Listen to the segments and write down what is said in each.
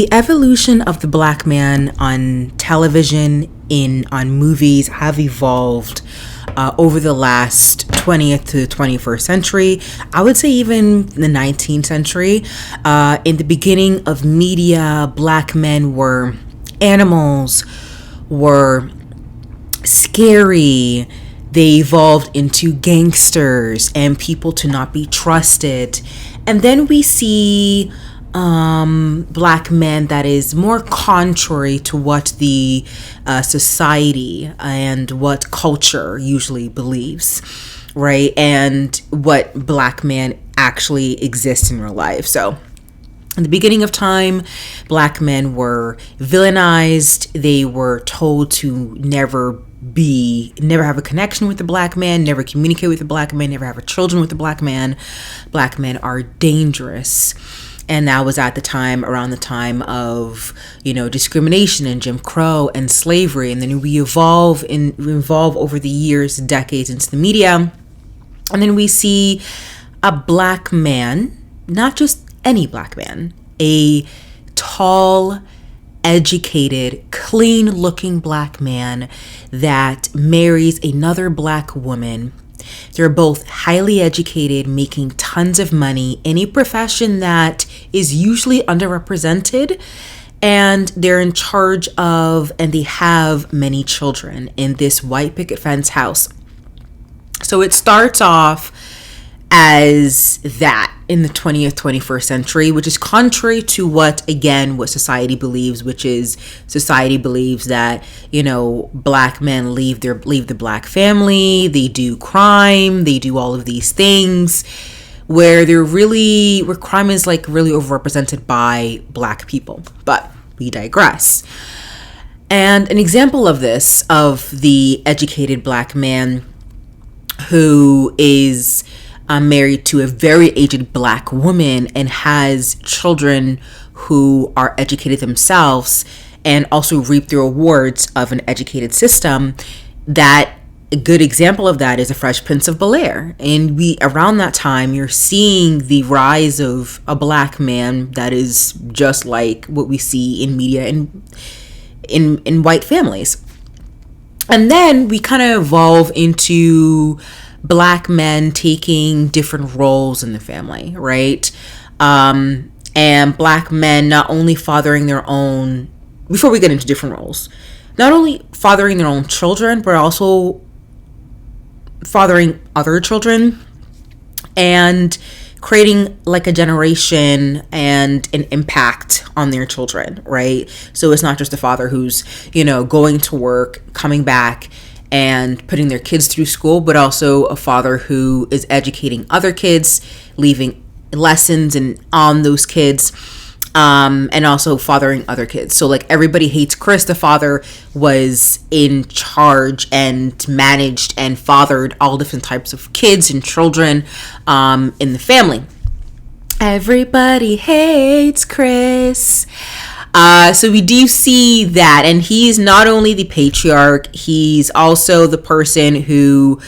The evolution of the black man on television, on movies, have evolved over the last 20th to 21st century. I would say even the 19th century. In the beginning of media, black men were animals, were scary. They evolved into gangsters and people to not be trusted. And then we see black men that is more contrary to what the society and what culture usually believes, right? And what black man actually exists in real life. So in the beginning of time, black men were villainized. They were told to never have a connection with the black man, never communicate with the black man, never have children with the black man. Black men are dangerous. And that was at the time, around the time of, discrimination and Jim Crow and slavery. And then we evolve over the years, decades into the media. And then we see a black man, not just any black man, a tall, educated, clean-looking black man that marries another black woman. They're both highly educated, making tons of money in a profession that is usually underrepresented, and they're in charge of, and they have many children in this white picket fence house. So it starts off as that in the 20th, 21st century, which is contrary to what society believes, which is society believes that, black men leave the black family, they do crime, they do all of these things, where crime is really overrepresented by black people. But we digress. And an example of this, of the educated black man who is married to a very aged black woman and has children who are educated themselves and also reap the rewards of an educated system, that a good example of that is The Fresh Prince of Bel-Air. And around that time, you're seeing the rise of a black man that is just like what we see in media and in white families. And then we kind of evolve into black men taking different roles in the family, right? And black men not only fathering their own, before we get into different roles, not only fathering their own children, but also fathering other children and creating a generation and an impact on their children, right? So it's not just a father who's, going to work, coming back, and putting their kids through school, but also a father who is educating other kids, leaving lessons on those kids, and also fathering other kids. So Everybody Hates Chris, the father was in charge and managed and fathered all different types of kids and children in the family. Everybody hates Chris. So we do see that, and he's not only the patriarch, he's also the person who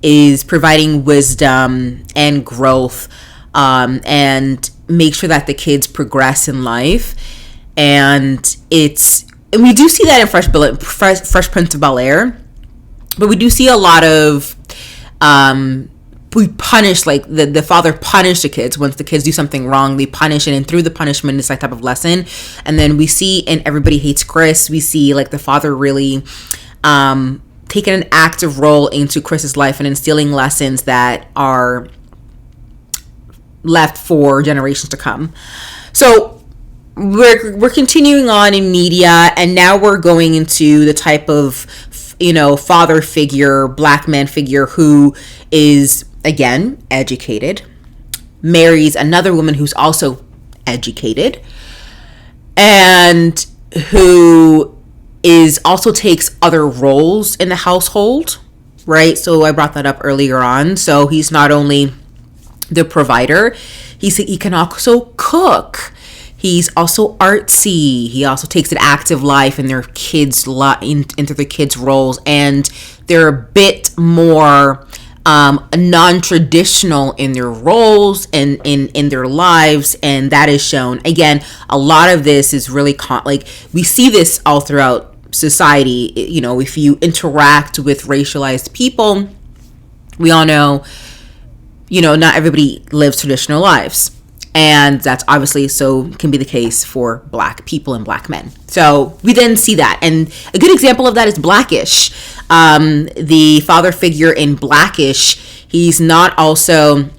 is providing wisdom and growth, and make sure that the kids progress in life. And we do see that in Fresh Prince of Bel-Air, but we do see a lot of we punish, the father punished the kids. Once the kids do something wrong, they punish, and through the punishment it's type of lesson. And then we see in Everybody Hates Chris, we see the father really taking an active role into Chris's life and instilling lessons that are left for generations to come. So we're continuing on in media, and now we're going into the type of father figure, black man figure, who is, again, educated, marries another woman who's also educated, and who also takes other roles in the household, right? So I brought that up earlier on. So he's not only the provider, he can also cook. He's also artsy. He also takes an active life in their kids' into the kids' roles, and they're a bit more non-traditional in their roles and in their lives, and that is shown. Again, a lot of this is really like we see this all throughout society. You know, if you interact with racialized people, we all know, you know, not everybody lives traditional lives. And that's obviously so can be the case for Black people and Black men. So we then see that. And a good example of that is Blackish. The father figure in Blackish, he's not also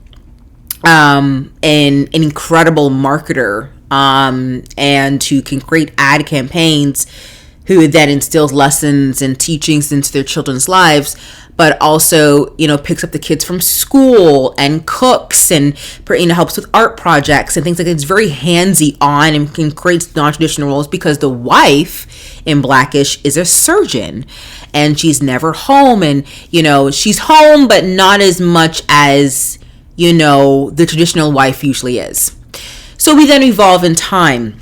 an incredible marketer and who can create ad campaigns, who then instills lessons and teachings into their children's lives, but also, you know, picks up the kids from school and cooks and, you know, helps with art projects and things like that. It's very handsy on and can create non-traditional roles because the wife in Blackish is a surgeon and she's never home, and, you know, she's home, but not as much as, you know, the traditional wife usually is. So we then evolve in time.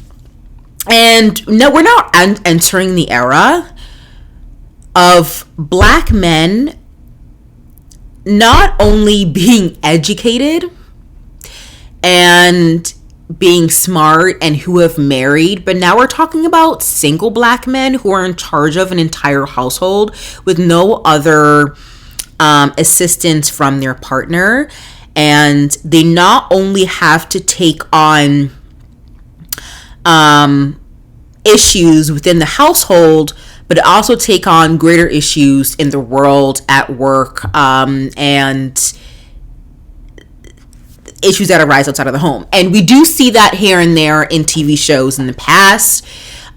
And no, we're now entering the era of Black men not only being educated and being smart and who have married, but now we're talking about single Black men who are in charge of an entire household with no other assistance from their partner. And they not only have to take on issues within the household, but also take on greater issues in the world, at work, and issues that arise outside of the home. And we do see that here and there in TV shows in the past,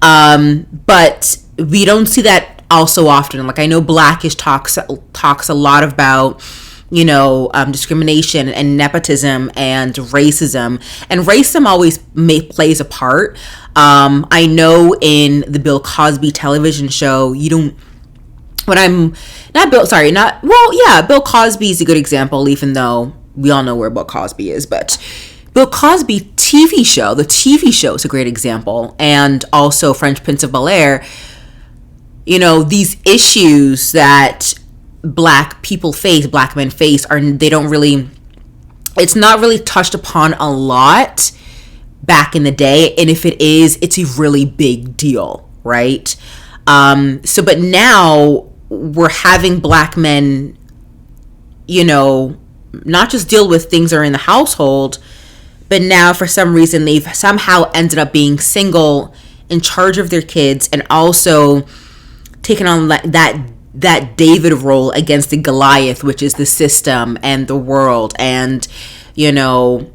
but we don't see that also often. Like, I know Blackish talks a lot about, you know, discrimination and nepotism and racism. And racism always plays a part. I know in the Bill Cosby television show, Bill Cosby is a good example, even though we all know where Bill Cosby is. But Bill Cosby the TV show is a great example. And also Fresh Prince of Bel-Air, you know, these issues that Black men face it's not really touched upon a lot back in the day, and if it is, it's a really big deal, right? But now we're having Black men, you know, not just deal with things that are in the household, but now for some reason they've somehow ended up being single, in charge of their kids, and also taking on that David role against the Goliath, which is the system and the world and, you know,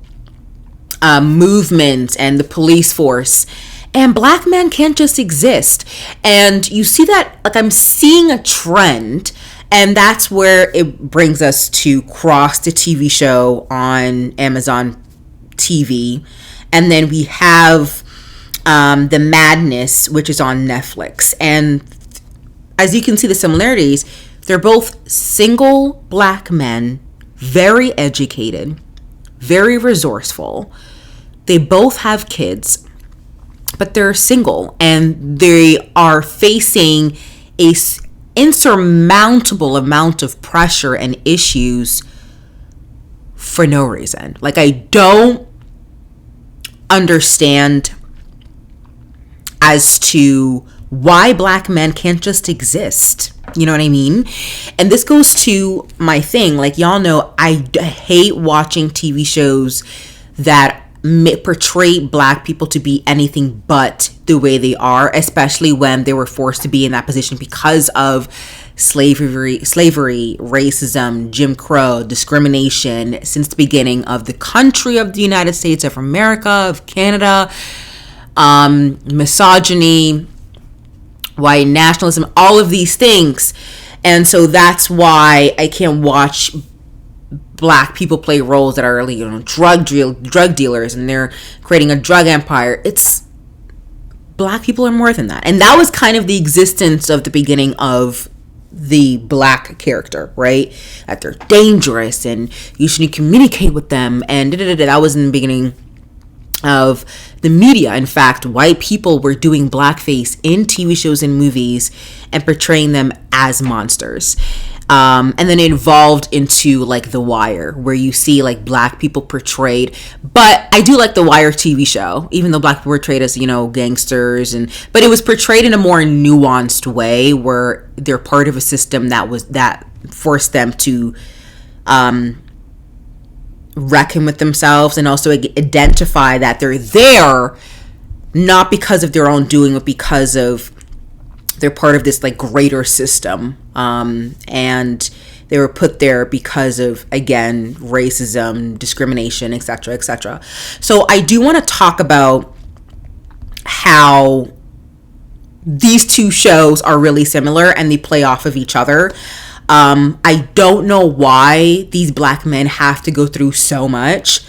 movement and the police force. And Black men can't just exist. And you see that, like, I'm seeing a trend, and that's where it brings us to Cross, the TV show on Amazon TV. And then we have The Madness, which is on Netflix. And as you can see the similarities, they're both single Black men, very educated, very resourceful. They both have kids, but they're single, and they are facing a insurmountable amount of pressure and issues for no reason. Like, I don't understand as to why Black men can't just exist. You know what I mean? And this goes to my thing. Like, y'all know, I hate watching TV shows that portray Black people to be anything but the way they are, especially when they were forced to be in that position because of slavery, racism, Jim Crow, discrimination since the beginning of the country of the United States of America, of Canada, misogyny, white nationalism, all of these things. And so that's why I can't watch Black people play roles that are, you know, drug dealers, and they're creating a drug empire. It's Black people are more than that. And that was kind of the existence of the beginning of the Black character, right? That they're dangerous and you shouldn't communicate with them, and that was in the beginning of the media. In fact, white people were doing blackface in TV shows and movies and portraying them as monsters. And then it evolved into like The Wire, where you see like black people portrayed. But I do like The Wire TV show, even though black people were portrayed as, gangsters, but it was portrayed in a more nuanced way where they're part of a system that forced them to reckon with themselves, and also identify that they're there not because of their own doing, but because of they're part of this like greater system, and they were put there because of, again, racism, discrimination, etc., etc. So I do want to talk about how these two shows are really similar and they play off of each other. I don't know why these black men have to go through so much.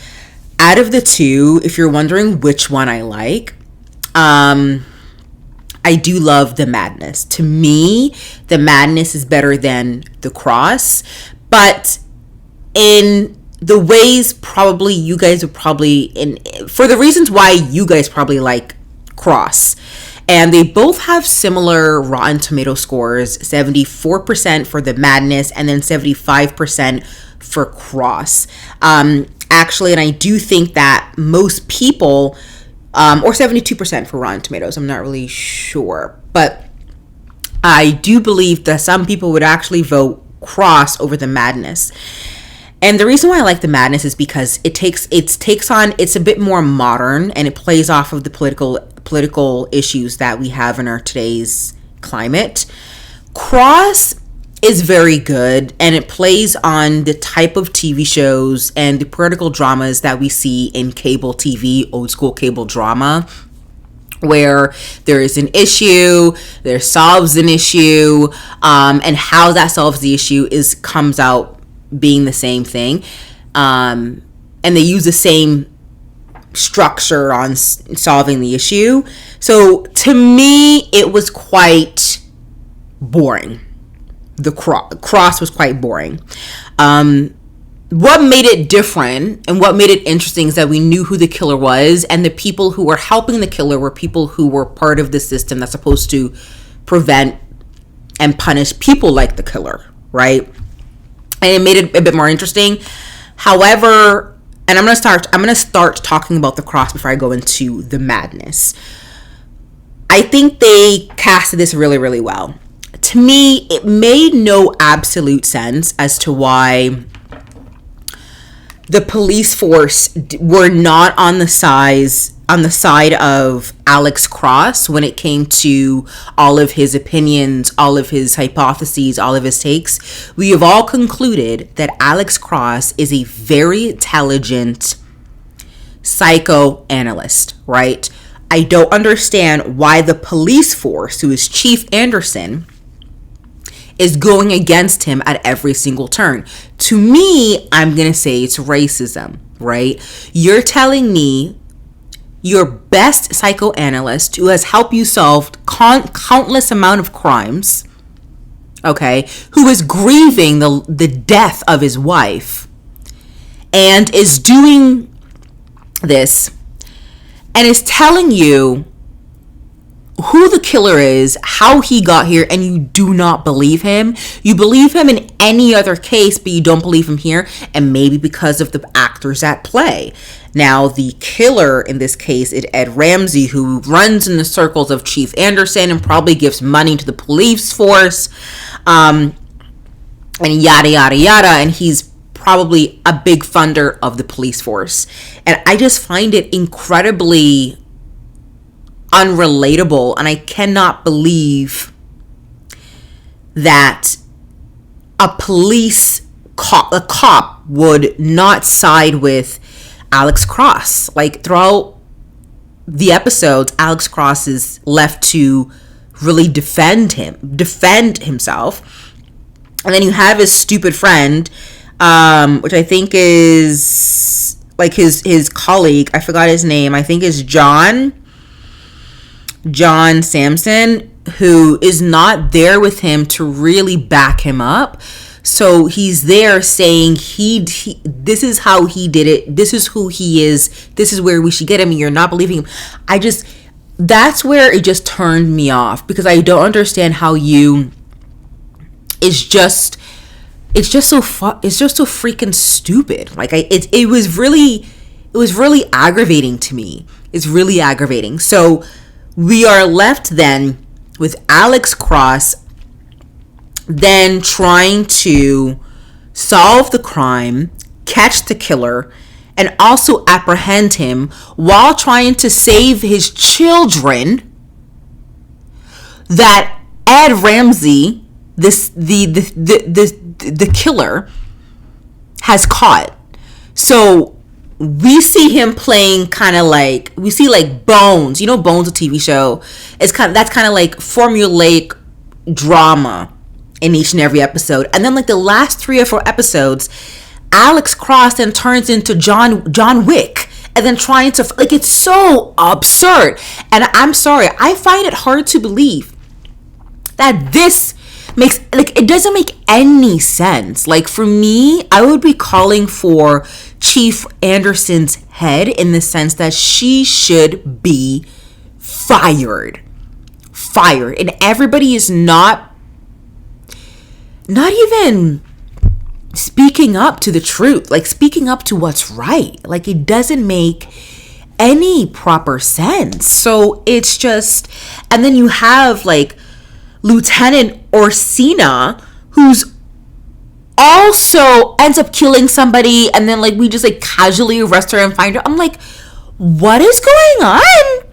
Out of the two, if you're wondering which one I like, I do love The Madness. To me, The Madness is better than The Cross, but in the ways probably you guys would probably, for the reasons why you guys probably like Cross. And they both have similar Rotten Tomato scores, 74% for The Madness and then 75% for Cross. Actually, and I do think that most people, or 72% for Rotten Tomatoes, I'm not really sure, but I do believe that some people would actually vote Cross over The Madness. And the reason why I like The Madness is because it's a bit more modern, and it plays off of the political issues that we have in our today's climate. Cross is very good, and it plays on the type of TV shows and the political dramas that we see in cable TV, old school cable drama, where there is an issue, there solves an issue, and how that solves the issue comes out being the same thing, and they use the same structure on solving the issue. So to me, it was quite boring. The Cross was quite boring. What made it different and what made it interesting is that we knew who the killer was, and the people who were helping the killer were people who were part of the system that's supposed to prevent and punish people like the killer, right? And it made it a bit more interesting. However, and I'm gonna start talking about The Cross before I go into The Madness. I think they casted this really, really well. To me, it made no absolute sense as to why the police force were not on the side of Alex Cross when it came to all of his opinions, all of his hypotheses, all of his takes. We have all concluded that Alex Cross is a very intelligent psychoanalyst, right? I don't understand why the police force, who is Chief Anderson, is going against him at every single turn. To me, I'm going to say it's racism, right? You're telling me your best psychoanalyst, who has helped you solve countless amount of crimes, okay, who is grieving the death of his wife, and is doing this, and is telling you who the killer is, how he got here, and you do not believe him. You believe him in any other case, but you don't believe him here, and maybe because of the actors at play. Now, the killer in this case is Ed Ramsey, who runs in the circles of Chief Anderson and probably gives money to the police force, and yada, yada, yada, and he's probably a big funder of the police force. And I just find it incredibly unrelatable, and I cannot believe that a cop would not side with Alex Cross. Like, throughout the episodes, Alex Cross is left to really defend himself, and then you have his stupid friend, which I think is like his colleague. I forgot his name. I think is John Samson, who is not there with him to really back him up. So he's there saying he this is how he did it, this is who he is, this is where we should get him, and you're not believing him. That's where it just turned me off, because I don't understand how you is just it's just so freaking stupid. Like it was really aggravating to me. It's really aggravating. So we are left then with Alex Cross then trying to solve the crime, catch the killer, and also apprehend him while trying to save his children that Ed Ramsey, the killer, has caught. So we see him playing kind of like, we see like Bones. You know Bones, a TV show? That's kind of like formulaic drama in each and every episode. And then like the last 3 or 4 episodes, Alex Cross then turns into John Wick, and then trying to, like, it's so absurd. And I'm sorry, I find it hard to believe that this makes, like, it doesn't make any sense. Like, for me, I would be calling for Chief Anderson's head, in the sense that she should be fired. And everybody is not even speaking up to the truth, like speaking up to what's right. Like, it doesn't make any proper sense. So it's just, and then you have like Lieutenant Orsina, who's also ends up killing somebody, and then like we just like casually arrest her and find her. I'm like, what is going on?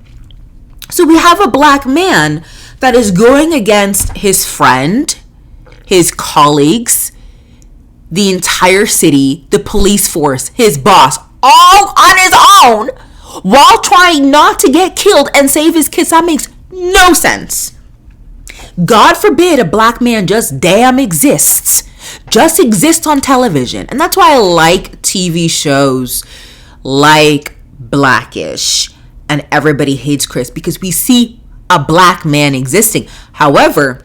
So we have a black man that is going against his friend, his colleagues, the entire city, the police force, his boss, all on his own, while trying not to get killed and save his kids. That makes no sense. God forbid a black man just damn exists. Just exists on television. And that's why I like TV shows like Blackish and Everybody Hates Chris, because we see a black man existing. However,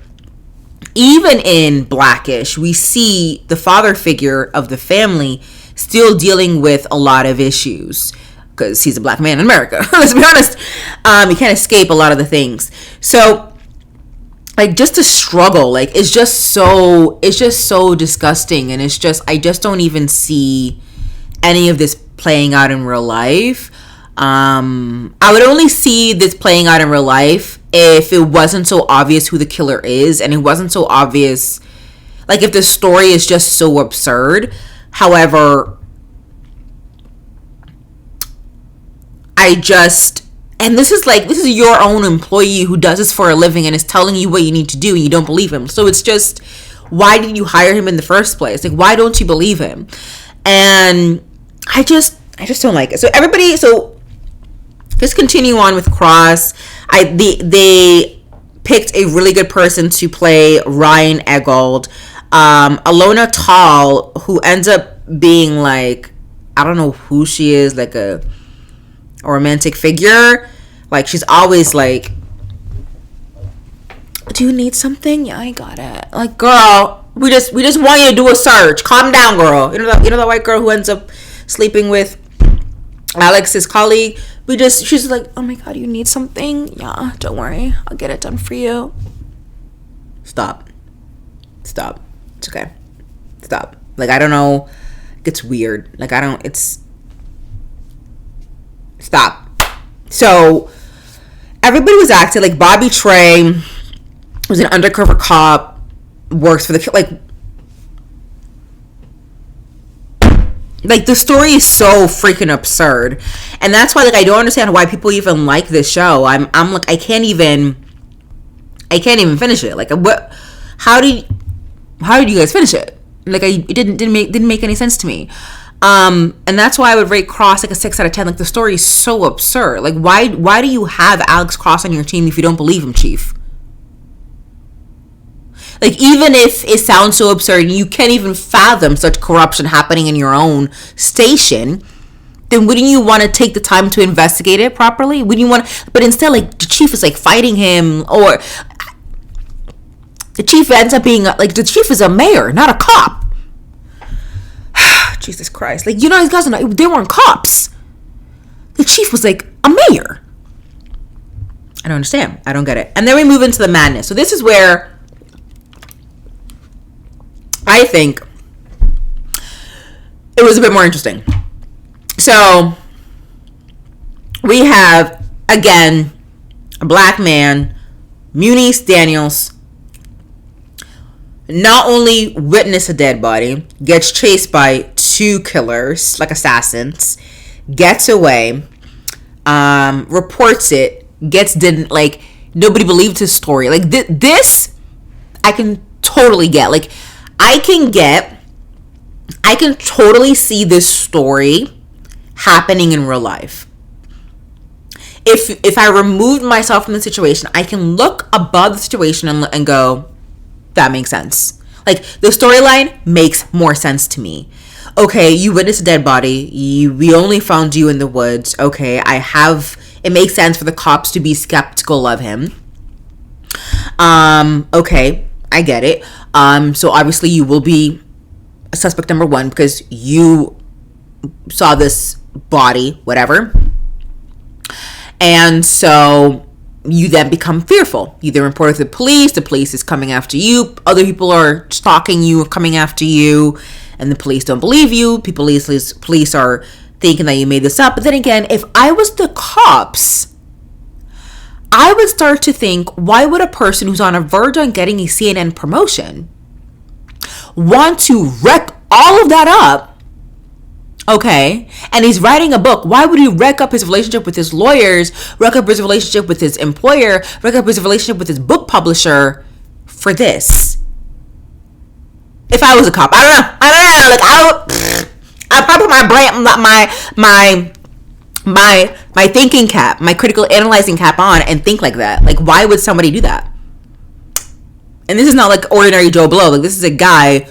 even in Blackish, we see the father figure of the family still dealing with a lot of issues, because he's a black man in America. Let's be honest. He can't escape a lot of the things. So, like, just the struggle, like, it's just so disgusting. And I just don't even see any of this playing out in real life. I would only see this playing out in real life if it wasn't so obvious who the killer is, and it wasn't so obvious, like, if the story is just so absurd. However, and this is your own employee who does this for a living and is telling you what you need to do, and you don't believe him. So it's just, why did you hire him in the first place? Like, why don't you believe him? And I just don't like it. So just continue on with Cross. They picked a really good person to play Ryan Eggold. Alona Tall, who ends up being like, I don't know who she is, like a romantic figure. Like, she's always like, do you need something? Yeah, I got it. Like, girl, we just want you to do a search. Calm down, girl. You know that white girl who ends up sleeping with Alex's colleague? She's like, oh my god, you need something? Yeah, don't worry, I'll get it done for you. Stop. It's okay. Stop. Like, I don't know. It's weird. Like, stop. So, everybody was acting like Bobby Trey was an undercover cop, works for the, like, the story is so freaking absurd. And that's why, like, I don't understand why people even like this show. I'm like, I can't even finish it. Like, what, how did you guys finish it? Like, it didn't make any sense to me. And that's why I would rate Cross like a 6 out of 10. Like, the story is so absurd. Like, why do you have Alex Cross on your team if you don't believe him, Chief? Like, even if it sounds so absurd and you can't even fathom such corruption happening in your own station, then wouldn't you want to take the time to investigate it properly? Wouldn't you want to, but instead, like, the chief is like fighting him, or the chief ends up being like, the chief is a mayor, not a cop. Jesus Christ. Like, you know, these guys, they weren't cops. The chief was like a mayor. I don't understand. I don't get it. And then we move into the madness. So this is where I think it was a bit more interesting. So we have, again, a black man, Munice Daniels, not only witness a dead body, gets chased by two killers, like assassins, gets away, reports it, like, nobody believed his story. Like, this, I can totally get. Like, I can totally see this story happening in real life. If I removed myself from the situation, I can look above the situation and go, that makes sense. Like, the storyline makes more sense to me. Okay, you witnessed a dead body. We only found you in the woods. Okay, it makes sense for the cops to be skeptical of him. Okay, I get it. So obviously you will be a suspect number one because you saw this body, whatever. And so you then become fearful. You then report it to the police is coming after you, other people are stalking you, coming after you, and the police don't believe you. Police are thinking that you made this up. But then again, if I was the cops, I would start to think, why would a person who's on a verge on getting a CNN promotion want to wreck all of that up? Okay, and he's writing a book. Why would he wreck up his relationship with his lawyers, wreck up his relationship with his employer, wreck up his relationship with his book publisher for this? If I was a cop, I don't know. Like, I probably put my thinking cap, my critical analyzing cap on, and think like that. Like, why would somebody do that? And this is not like ordinary Joe Blow. Like, this is a guy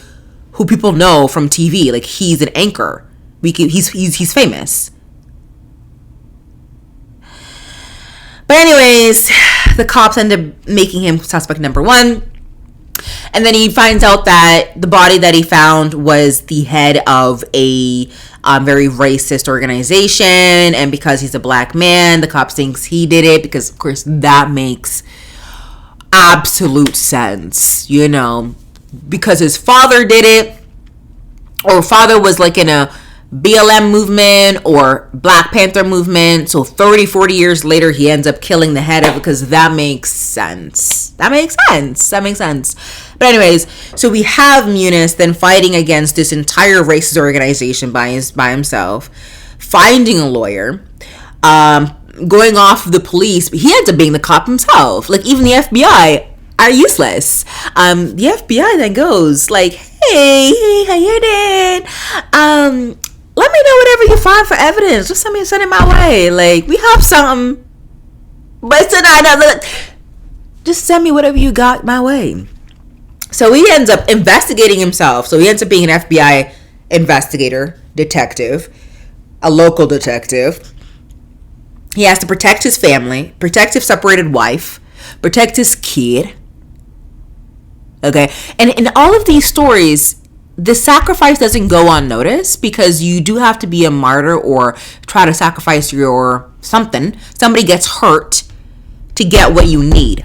who people know from TV. Like, he's an anchor. He's famous. But anyways, the cops end up making him suspect number one. And then he finds out that the body that he found was the head of a very racist organization. And because he's a black man, the cops thinks he did it. Because, of course, that makes absolute sense. You know, because his father did it. Or father was like in a BLM movement or Black Panther movement. So 30, 40 years later, he ends up killing the head of it because that makes sense. That makes sense. But anyways, so we have Munice then fighting against this entire racist organization by himself, finding a lawyer, going off the police. But he ends up being the cop himself. Like, even the FBI are useless. The FBI then goes like, hey, how you doing? Let me know whatever you find for evidence. Just send it my way. Like, we have something, but just send me whatever you got my way. So he ends up investigating himself. So he ends up being an FBI investigator, detective, a local detective. He has to protect his family, protect his separated wife, protect his kid. Okay, and in all of these stories, the sacrifice doesn't go unnoticed because you do have to be a martyr or try to sacrifice your something. Somebody gets hurt to get what you need.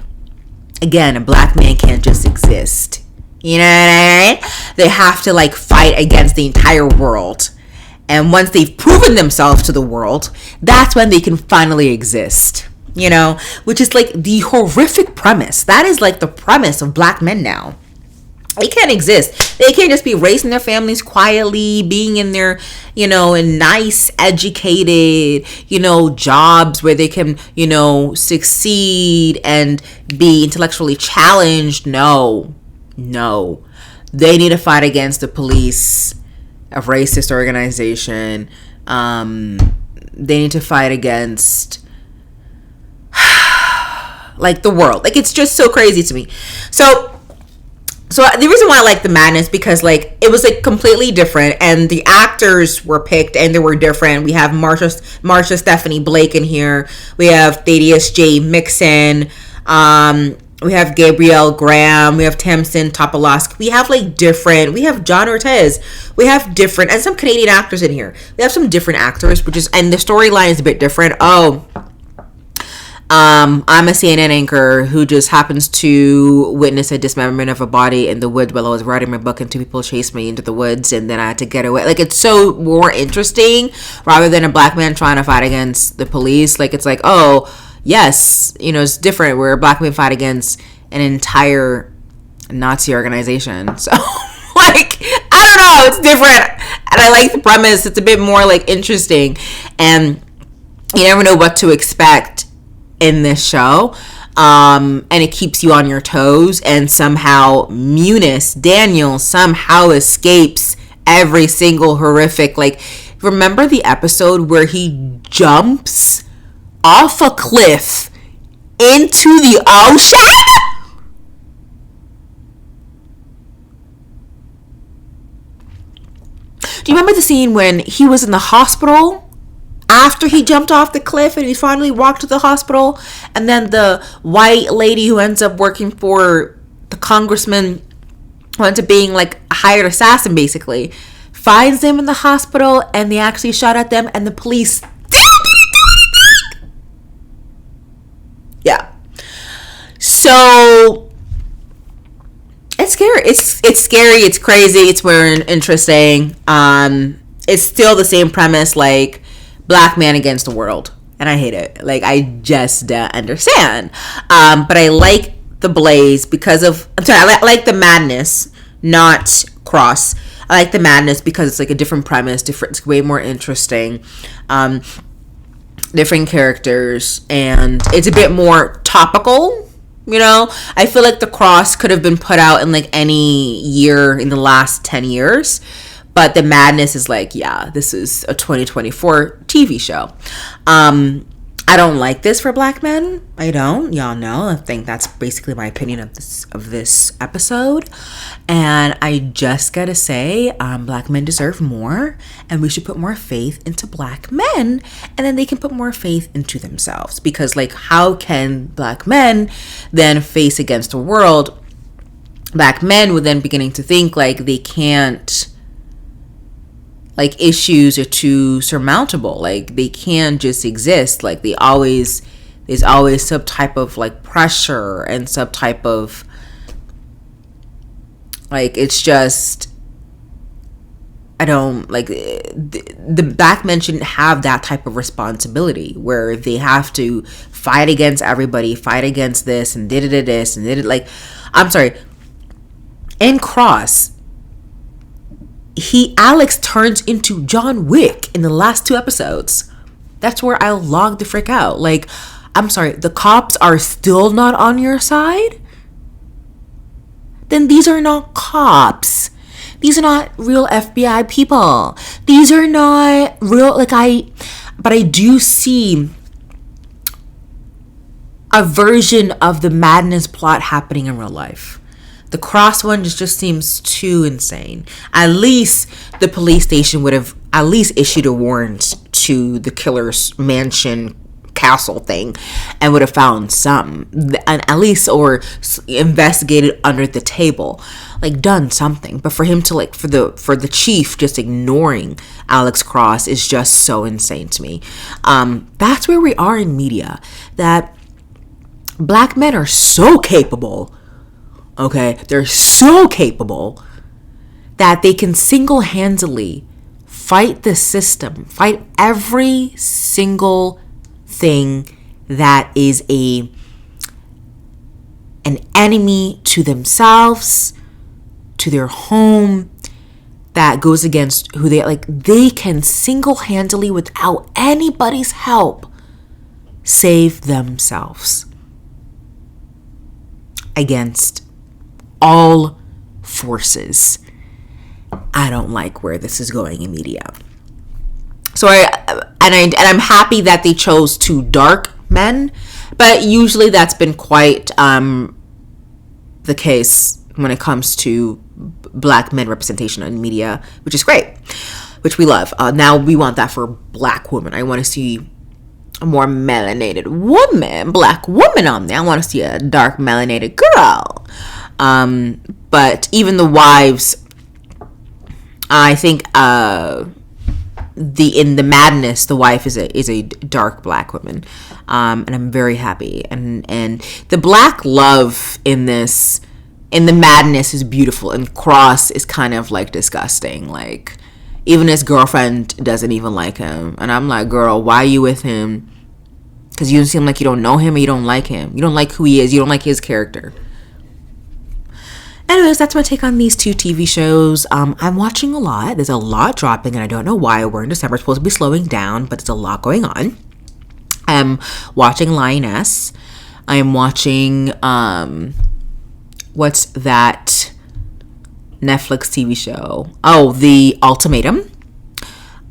Again, a black man can't just exist. You know what I mean? They have to like fight against the entire world. And once they've proven themselves to the world, that's when they can finally exist. You know, which is like the horrific premise. That is like the premise of black men now. They can't exist. They can't just be raising their families quietly, being in their, you know, in nice, educated, you know, jobs where they can, you know, succeed and be intellectually challenged. No. They need to fight against the police, a racist organization. They need to fight against like the world. Like, it's just so crazy to me. So the reason why I like The Madness, because like it was like completely different, and the actors were picked and they were different. We have Marsha Stephanie Blake in here. We have Thaddeus J. Mixon. We have Gabrielle Graham. We have Tamsin Topolask. We have like different. We have John Ortiz. We have different, and some Canadian actors in here. We have some different actors, and the storyline is a bit different. I'm a CNN anchor who just happens to witness a dismemberment of a body in the woods while I was writing my book, and two people chased me into the woods, and then I had to get away. Like, it's so more interesting rather than a black man trying to fight against the police. Like, it's like, oh, yes, it's different where a black man fight against an entire Nazi organization. So, like, I don't know, it's different. And I like the premise. It's a bit more, like, interesting. And you never know what to expect in this show, and it keeps you on your toes, and somehow Daniel somehow escapes every single horrific, like, remember the episode where he jumps off a cliff into the ocean? Do you remember the scene when he was in the hospital after he jumped off the cliff and he finally walked to the hospital, and then the white lady who ends up working for the congressman, who ends up being like a hired assassin basically, finds them in the hospital and they actually shot at them and the police yeah. So it's scary. It's scary, it's crazy, it's weird and interesting. It's still the same premise, like black man against the world, and I hate it. Like, I just don't understand. But I like the Blaze because of, I like the madness, not Cross. I like the madness because it's like a different premise, it's way more interesting, different characters, and it's a bit more topical. I feel like the Cross could have been put out in like any year in the last 10 years. But the madness is like, yeah, this is a 2024 TV show. I don't like this for black men. I don't. Y'all know. I think that's basically my opinion of this episode. And I just gotta say, black men deserve more, and we should put more faith into black men, and then they can put more faith into themselves. Because, like, how can black men then face against the world? Black men would then beginning to think like they can't, like, issues are too surmountable, like they can't just exist, like there's always some type of like pressure and some type of, like, it's just, I don't like, the black men shouldn't have that type of responsibility where they have to fight against everybody, fight against this and did it this and did it, like, I'm sorry, in Cross, Alex turns into John Wick in the last 2 episodes. That's where I logged the frick out. Like, I'm sorry, the cops are still not on your side? Then these are not cops. These are not real FBI people. These are not real, but I do see a version of the madness plot happening in real life. The Cross one just seems too insane. At least the police station would have at least issued a warrant to the killer's mansion castle thing and would have found some, and at least, or investigated under the table, like done something. But for him to, like, for the chief just ignoring Alex Cross is just so insane to me. That's where we are in media, that black men are so capable. Okay, they're so capable that they can single-handedly fight the system, fight every single thing that is an enemy to themselves, to their home, that goes against who they, like, they can single-handedly, without anybody's help, save themselves against all forces. I don't like where this is going in media. So I'm happy that they chose 2 dark men, but usually that's been quite the case when it comes to black men representation in media, which is great, which we love. Now we want that for black women. I want to see a more melanated woman, black woman on there. I want to see a dark melanated girl. But even the wives, I think in the madness, the wife is a dark black woman, and I'm very happy. And the black love in this, in the madness, is beautiful, and Cross is kind of like disgusting. Like, even his girlfriend doesn't even like him, and I'm like, girl, why are you with him? Because you seem like you don't know him, or you don't like him. You don't like who he is. You don't like his character. Anyways, that's my take on these 2 TV shows. I'm watching a lot. There's a lot dropping, and I don't know why. We're in December. It's supposed to be slowing down, but there's a lot going on. I'm watching Lioness. I am watching, what's that Netflix TV show? Oh, The Ultimatum.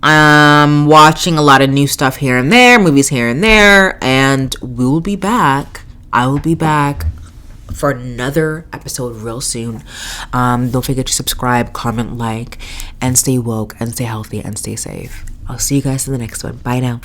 I'm watching a lot of new stuff here and there, movies here and there, and we'll be back. I will be back for another episode real soon. Don't forget to subscribe, comment, like, and stay woke, and stay healthy, and stay safe. I'll see you guys in the next one. Bye now.